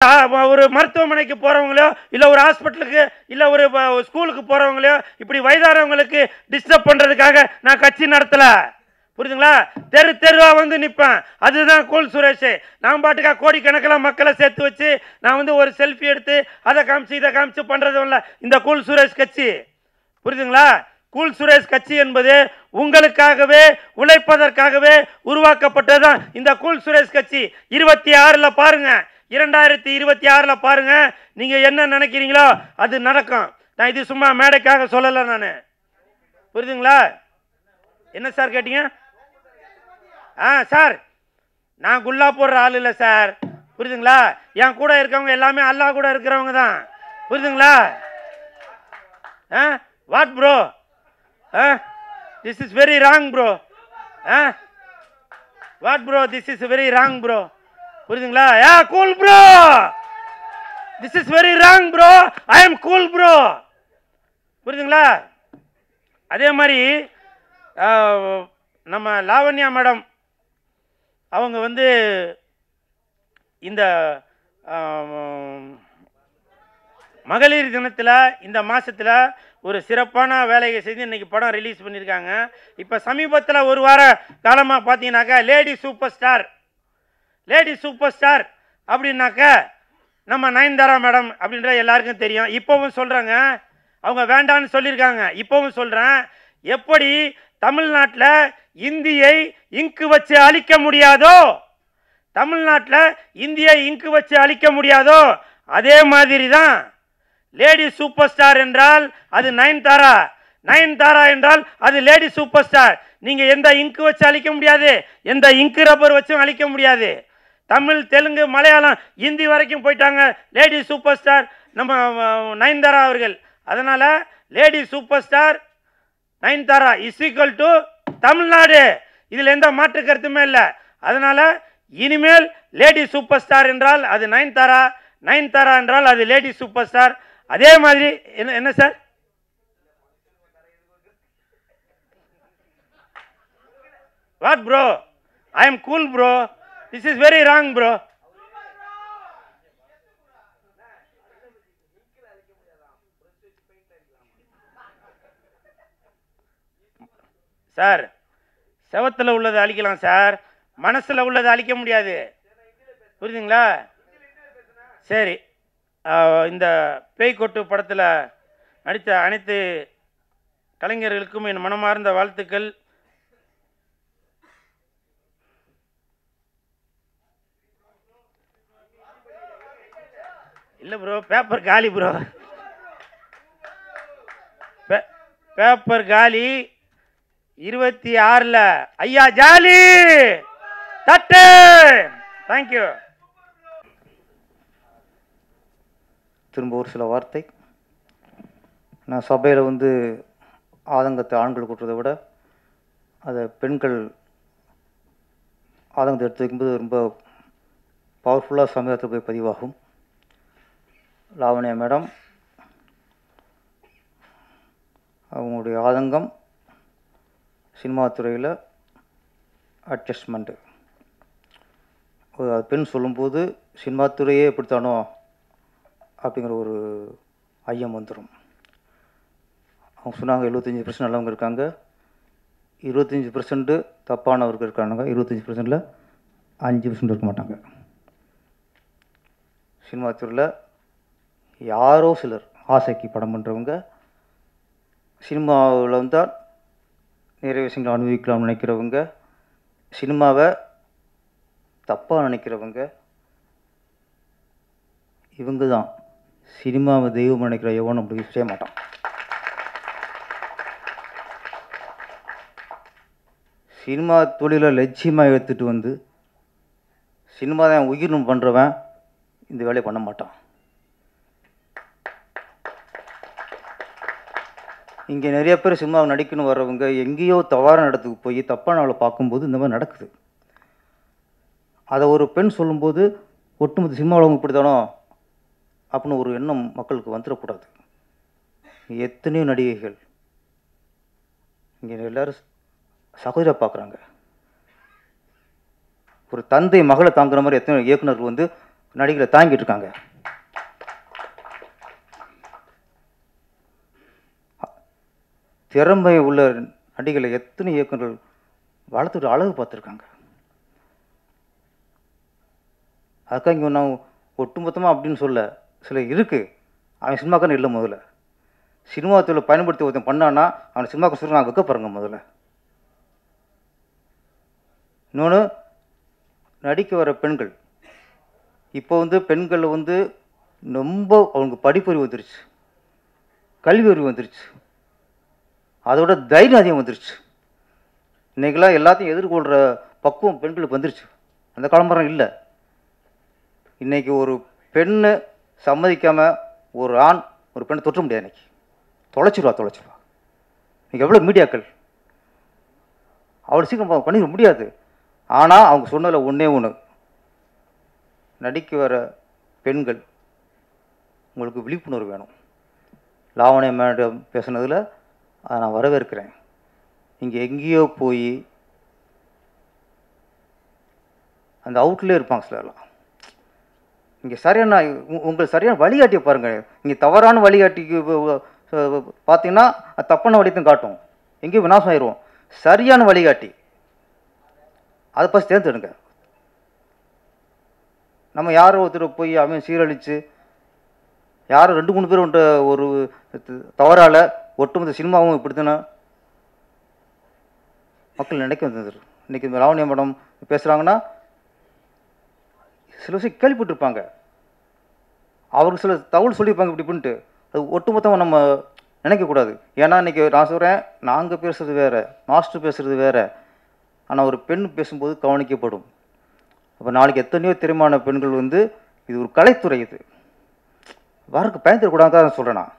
ஒரு மருத்துவமனைக்கு போகிறவங்களோ இல்லை ஒரு ஹாஸ்பிட்டலுக்கு இல்லை ஒரு ஸ்கூலுக்கு போகிறவங்களோ இப்படி வயதானவங்களுக்கு டிஸ்டர்ப் பண்ணுறதுக்காக நான் கட்சி நடத்தலை. புரியுதுங்களா? தெரு தெருவாக வந்து நிற்பேன். அதுதான் கூல் சுரேஷ். நான் பாட்டுக்கா கோடிக்கணக்கில் மக்களை சேர்த்து வச்சு நான் வந்து ஒரு செல்ஃபி எடுத்து அதை காமிச்சு இதை காமிச்சு பண்ணுறதும் இல்லை இந்த கூல் சுரேஷ் கட்சி. புரியுதுங்களா? கூல் சுரேஷ் கட்சி என்பது உங்களுக்காகவே உழைப்பதற்காகவே உருவாக்கப்பட்டதுதான் இந்த கூல் சுரேஷ் கட்சி. 26 பாருங்க, 2026 பாருங்க, நீங்க என்ன நினைக்கிறீங்களோ அது நடக்கும். நான் இது சும்மா மேடைக்காக சொல்லல நான். புரியுதுங்களா? என்ன சார் கேட்டீங்க? சார் நான் குல்லா போடுற ஆள் இல்லை சார். புரியுதுங்களா? என் கூட இருக்கவங்க எல்லாமே அல்லாஹ் கூட இருக்கிறவங்க தான். புரியுதுங்களா? What bro? This is very wrong bro. What bro? This is very wrong bro. புரியுதுங்களா? Cool bro. This is very wrong bro. I am cool bro. புரியுதுங்களா? அதே மாதிரி நம்ம லாவண்யா மேடம் அவங்க வந்து இந்த மகளிர் தினத்தில் இந்த மாதத்தில் ஒரு சிறப்பான வேலையை செஞ்சு இன்றைக்கி படம் ரிலீஸ் பண்ணியிருக்காங்க. இப்போ சமீபத்தில் ஒரு வார காலமாக பார்த்தீங்கன்னாக்கா லேடி சூப்பர் ஸ்டார் அப்படின்னாக்க நம்ம நயன்தாரா மேடம் அப்படின்ற எல்லாருக்கும் தெரியும். இப்போவும் சொல்கிறாங்க, அவங்க வேண்டான்னு சொல்லியிருக்காங்க. இப்போவும் சொல்கிறேன், எப்படி தமிழ்நாட்டில் இந்தியை இங்கு வச்சு அழிக்க முடியாதோ, தமிழ்நாட்டில் இந்தியை இங்கு வச்சு அழிக்க முடியாதோ அதே மாதிரி தான் லேடி சூப்பர் ஸ்டார் என்றால் அது நயன்தாரா, நயன்தாரா என்றால் அது லேடி சூப்பர் ஸ்டார். நீங்கள் எந்த இங்கு வச்சு அழிக்க முடியாது, எந்த இங்கு ரப்பர் வச்சும் அழிக்க முடியாது. தமிழ், தெலுங்கு, மலையாளம், ஹிந்தி வரைக்கும் போயிட்டாங்க லேடி சூப்பர் ஸ்டார் நம்ம நயன்தாரா அவர்கள். அதனால் lady super star Nayanthara is equal to Tamil Nadu. இதில் எந்த மாற்று கருத்துமே இல்லை. அதனால் இனிமேல் லேடி சூப்பர் ஸ்டார் என்றால் அது நயன்தாரா, நயன்தாரா என்றால் அது லேடி சூப்பர் ஸ்டார். அதே மாதிரி என்ன sir? What bro? I am cool bro. This is very wrong bro. Sir செவத்தில் உள்ளது அழிக்கலாம் சார், மனசில் உள்ளது அழிக்க முடியாது. புரியுதுங்களா? சரி, இந்த பேய்கொட்டு படத்தில் நடித்த அனைத்து கலைஞர்களுக்கும் என் மனமார்ந்த வாழ்த்துக்கள். இல்லை ப்ரோ, பேப்பர் காலி ப்ரோ, பேப்பர் காலி. 26 ஐயா ஜாலி தட்டு. தேங்க்யூ. திரும்ப ஒரு சில வார்த்தை. நான் சபையில் வந்து ஆதங்கத்தை ஆண்கள் கூட்டுறதை விட அதை பெண்கள் ஆதங்கத்தை எடுத்து வைக்கும்போது ரொம்ப பவர்ஃபுல்லாக சமூகத்தில் போய் பதிவாகும். லாவண்யா மேடம் அவங்களுடைய ஆதங்கம் சினிமா துறையில் அட்ஜஸ்ட்மெண்ட்டு, அது பெண் சொல்லும்போது சினிமா துறையே எப்படித்தானோ அப்படிங்கிற ஒரு ஐயம் வந்துடும். அவங்க சொன்னாங்க 75% நல்லவங்க இருக்காங்க, 25% தப்பானவர்கள் இருக்காங்க, 25%ல் 5% இருக்க மாட்டாங்க. சினிமா துறையில் யாரோ சிலர் ஆசைக்கு படம் பண்ணுறவங்க, சினிமாவில் வந்தால் நிறைய விஷயங்களை அனுபவிக்கலாம்னு நினைக்கிறவங்க, சினிமாவை தப்பாக நினைக்கிறவங்க, இவங்க தான் சினிமாவை தெய்வம் நினைக்கிற எவனும் அப்படி செய்ய மாட்டான். சினிமா தொழிலை லட்சியமாக எடுத்துகிட்டு வந்து சினிமா தான் உயிர்னு பண்ணுறவன் இந்த வேலையை பண்ண மாட்டான். இங்கே நிறைய பேர் சினிமாவை நடிக்கணும் வர்றவங்க எங்கேயோ தவறான இடத்துக்கு போய் தப்பான அவளை பார்க்கும்போது இந்த மாதிரி நடக்குது. அதை ஒரு பெண் சொல்லும்போது ஒட்டுமொத்த சினிமாவில் அவங்க இப்படி தானோ அப்படின்னு ஒரு எண்ணம் மக்களுக்கு வந்துடக்கூடாது. எத்தனையோ நடிகைகள் இங்கே எல்லோரும் சகோதரியாக பார்க்குறாங்க. ஒரு தந்தை மகளை தாங்குற மாதிரி எத்தனை இயக்குநர்கள் வந்து நடிகரை தாங்கிட்டு இருக்காங்க. திறமை உள்ள நடிகளை எத்தனை இயக்குநர்கள் வளர்த்துட்டு அழகு பார்த்துருக்காங்க. அதுக்காக இங்கே நான் ஒட்டுமொத்தமாக அப்படின்னு சொல்ல சில இருக்குது. அவன் சினிமாக்கான இல்லை. முதல்ல சினிமா தொழில் பயன்படுத்தி ஒருத்தன் பண்ணான்னா அவன் சினிமாக்கு சொல்ல நான் வைக்க பாருங்க. முதல்ல இன்னொன்று, நடிக்க வர பெண்கள் இப்போ பெண்கள் ரொம்ப அவங்களுக்கு படிப்பறிவு வந்துருச்சு, கல்வி அறிவு வந்துருச்சு, அதோட தைரியம் அதிகம் வந்துருச்சு. இன்றைக்கெல்லாம் எல்லாத்தையும் எதிர்கொள்கிற பக்குவம் பெண்களுக்கு வந்துருச்சு. அந்த காலம்பரம் இல்லை. இன்றைக்கி ஒரு பெண்ணு சம்மதிக்காமல் ஒரு ஆண் ஒரு பெண்ணை தொற்ற முடியாது. இன்றைக்கி தொலைச்சிருவா. இன்றைக்கி எவ்வளோ மீடியாக்கள் அவ்வளோ சீக்கிரம் பண்ணிட முடியாது. ஆனால் அவங்க சொன்னதில் ஒன்று, நடிக்க வர பெண்கள் உங்களுக்கு விழிப்புணர்வு வேணும். லாவண்யா மேடம் பேசுனதில் அதை நான் வரவேற்கிறேன். இங்கே எங்கேயோ போய் அந்த அவுட்லேயே இருப்பாங்க சிலர்லாம். இங்கே சரியான உங்களுக்கு சரியான வழிகாட்டியை பாருங்கள். இங்கே தவறான வழிகாட்டிக்கு பார்த்தீங்கன்னா தப்பான வழியத்தையும் காட்டும், எங்கேயும் விநாசம் ஆயிடுவோம். சரியான வழிகாட்டி அதை பற்றி தேர்ந்தெடுங்க. நம்ம யாரோ ஒருத்தர் போய் அவன் சீரழித்து யாரும் 2-3 பேர் ஒரு தவறால் ஒட்டுமொத்த சினிமாவும் இப்படித்தானே மக்கள் நினைக்க வந்தது. இன்றைக்கி லாவண்யா மேடம் பேசுகிறாங்கன்னா சில விஷயம் கேள்விப்பட்டிருப்பாங்க, அவருக்கு சில தகவல் சொல்லியிருப்பாங்க இப்படி பண்ணிட்டு. அது ஒட்டுமொத்தமாக நம்ம நினைக்கக்கூடாது. ஏன்னா இன்றைக்கி நான் சொல்கிறேன், நாங்கள் பேசுகிறது வேறு, மாஸ்டர் பேசுகிறது வேறு. ஆனால் ஒரு பெண் பேசும்போது கவனிக்கப்படும். அப்போ நாளைக்கு எத்தனையோ திறமையான பெண்கள் இது ஒரு கலைத்துறை, இது வரக்கு பயந்துடக்கூடாது தான் சொல்கிறேன். நான்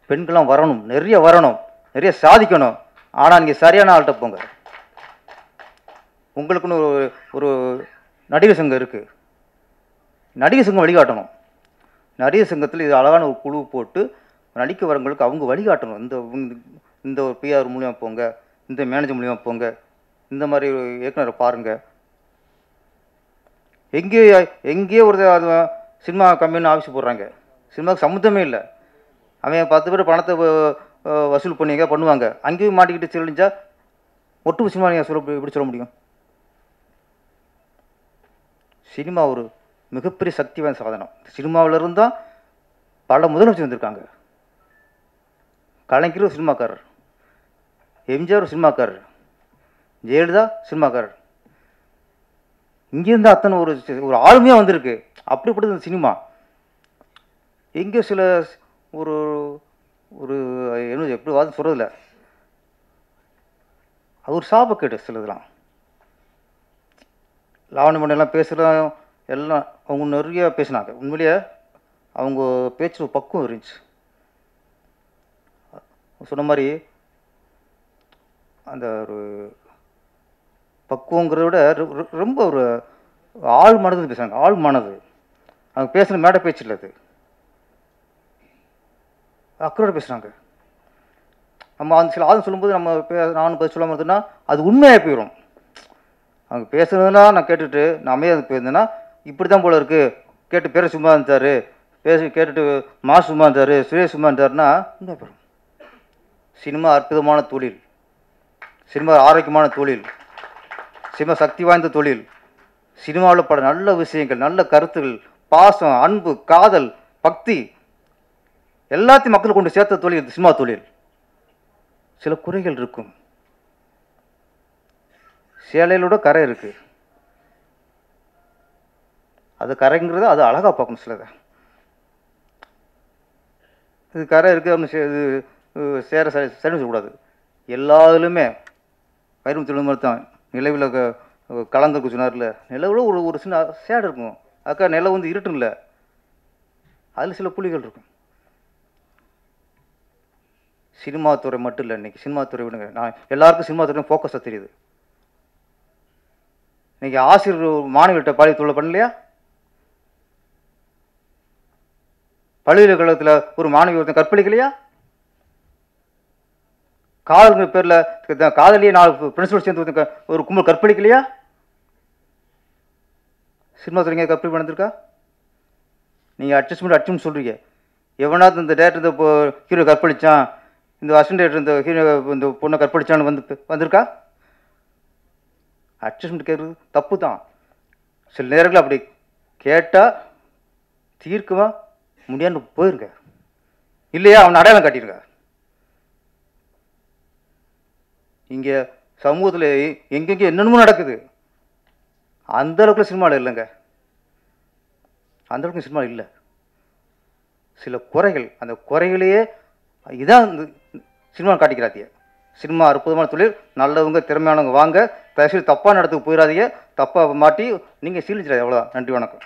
பெண்கள்லாம் வரணும், நிறைய வரணும், நிறைய சாதிக்கணும். ஆனால் நீங்கள் சரியான ஆள்கிட்ட போங்க. உங்களுக்குன்னு ஒரு நடிகர் சங்கம் இருக்குது, நடிகர் சங்கம் வழிகாட்டணும். நடிகர் சங்கத்தில் இது அழகான ஒரு குழு போட்டு நடிக்க வரவங்களுக்கு அவங்க வழிகாட்டணும். இந்த ஒரு பிஆர் மூலியமாக போங்க, இந்த மேனேஜர் மூலியமாக போங்க, இந்த மாதிரி இயக்குனரை பாருங்கள். எங்கேயோ ஒரு சினிமா கம்பெனி ஆஃபீஸ் போடுறாங்க, சினிமாவுக்கு சம்மந்தமே இல்லை. அவன் 10 பேர் பணத்தை வசூல் பண்ணி எங்கே பண்ணுவாங்க. அங்கேயும் மாட்டிக்கிட்டு செல்லிஞ்சா ஒட்டு சினிமா நீங்கள் எப்படி சொல்ல முடியும்? சினிமா ஒரு மிகப்பெரிய சக்தி வாய்ந்த சாதனம். சினிமாவிலிருந்து தான் பல முதலமைச்சர் வந்திருக்காங்க. கலைஞர் ஒரு சினிமாக்காரர், எம்ஜிஆர் ஒரு சினிமாக்காரர், ஜெயலலிதா சினிமாக்காரர். இங்கேருந்து அத்தனை ஒரு ஆளுமையாக வந்திருக்கு. அப்படிப்பட்டது இந்த சினிமா. எங்கே சில ஒரு ஒரு என்ன எப்படி வாதம் சொல்கிறதில்ல, அது ஒரு சாபக்கேடு. சிலதெல்லாம் லாவணி மண்டெல்லாம் பேசுகிற எல்லாம் அவங்க நிறைய பேசினாங்க. உண்மையிலேயே அவங்க பேச்சு ஒரு பக்குவம் இருந்துச்சு. சொன்ன மாதிரி அந்த ஒரு பக்குவங்கிறத விட ரொம்ப ஒரு ஆள் மனது பேசுகிறாங்க. ஆள் மனது அவங்க பேசுகிற மேடை பேச்சு இல்லை, அது அக்கறையோட பேசுகிறாங்க. நம்ம அந்த சில ஆதம் சொல்லும்போது நம்ம நானும் பதில் சொல்லாமல் இருந்ததுன்னா அது உண்மையாக போயிடும். அவங்க பேசுனதுலாம் நான் கேட்டுட்டு நான் அமைதியாக போயிருந்தேன்னா இப்படி தான் போல இருக்குது, கேட்டு பேரை சும்மா இருந்தார், கேட்டுட்டு மாசு சும்மா இருந்தார், சுரேஷ் சும்மா இருந்தாருன்னா உண்மையாக போயிடும். சினிமா அற்புதமான தொழில், சினிமா ஆரோக்கியமான தொழில், சினிமா சக்தி வாய்ந்த தொழில். சினிமாவில் பல நல்ல விஷயங்கள், நல்ல கருத்துகள், பாசம், அன்பு, காதல், பக்தி எல்லாத்தையும் மக்கள் கொண்டு சேர்த்த தொழில் சினிமா தொழில். சில குறைகள் இருக்கும். சேலையிலோட கரை இருக்கு, அது கரைங்கிறத அது அழகாக பார்க்கணும். சிலதை இது கரை இருக்குது அப்படின்னு இது சேர சரி சொல்லக்கூடாது. எல்லாத்துலேயுமே வைரமுத்து மாதிரி தான் நிலவில் கலந்துருக்கு சொன்னார்ல, நிலவில் ஒரு சின்ன சேடு இருக்கும். அக்கா நிலம் இருட்டும் இல்லை, அதில் சில புள்ளிகள் இருக்கும். சினிமா துறை மட்டும் இல்லை, இன்றைக்கி சினிமா துறை விடுங்க, நான் எல்லாருக்கும் சினிமா துறை ஃபோக்கஸாக தெரியுது. இன்றைக்கி ஆசிரியர் மாணவர்கள்ட்ட பாலியல் பண்ணலையா? பல்கலைக்கழகத்தில் ஒரு மாணவி ஒருத்தன் கற்பழிக்கலையா? காதல்ங்கிற பேரில் காதலியே 4 பிரின்சிபல் சேர்ந்து ஒரு கும்பல் கற்பழிக்கலையா? சினிமா துறைங்க கப்பி நடந்திருக்கா? நீங்கள் அட்ஜஸ்ட்மெண்ட் சொல்கிறீங்க. எவனாவது இந்த டேரக்டர் இந்த ஹீரோ கற்பழித்தான், இந்த அசிஸ்டன்ட் டேரக்டர் இந்த ஹீரோ இந்த பொண்ணை கற்பழிச்சான்னு வந்திருக்கா? அட்ஜஸ்ட்மெண்ட் கேட்குறது தப்பு தான். சில நேரங்கள் அப்படி கேட்டால் தீர்க்கவா முடியான்னு போயிருங்க, இல்லையா அவனை அடையாளம் காட்டியிருங்க. இங்கே சமூகத்தில் எங்கெங்கே என்னென்னமோ நடக்குது, அந்த அளவுக்குள்ள சினிமாவில் இல்லைங்க. அந்த அளவுக்கு சினிமா இல்லை. சில குறைகள், அந்த குறைகளையே இதான் சினிமா காட்டிக்கிறாதீங்க. சினிமா அற்புதமான தொழில், நல்லவங்க திறமையானவங்க வாங்க, தயவுசெய்து தப்பான இடத்துக்கு போயிடாதீங்க, தப்பாக மாட்டி நீங்கள் சீலிச்சிடாது. அவ்வளோதான். நன்றி, வணக்கம்.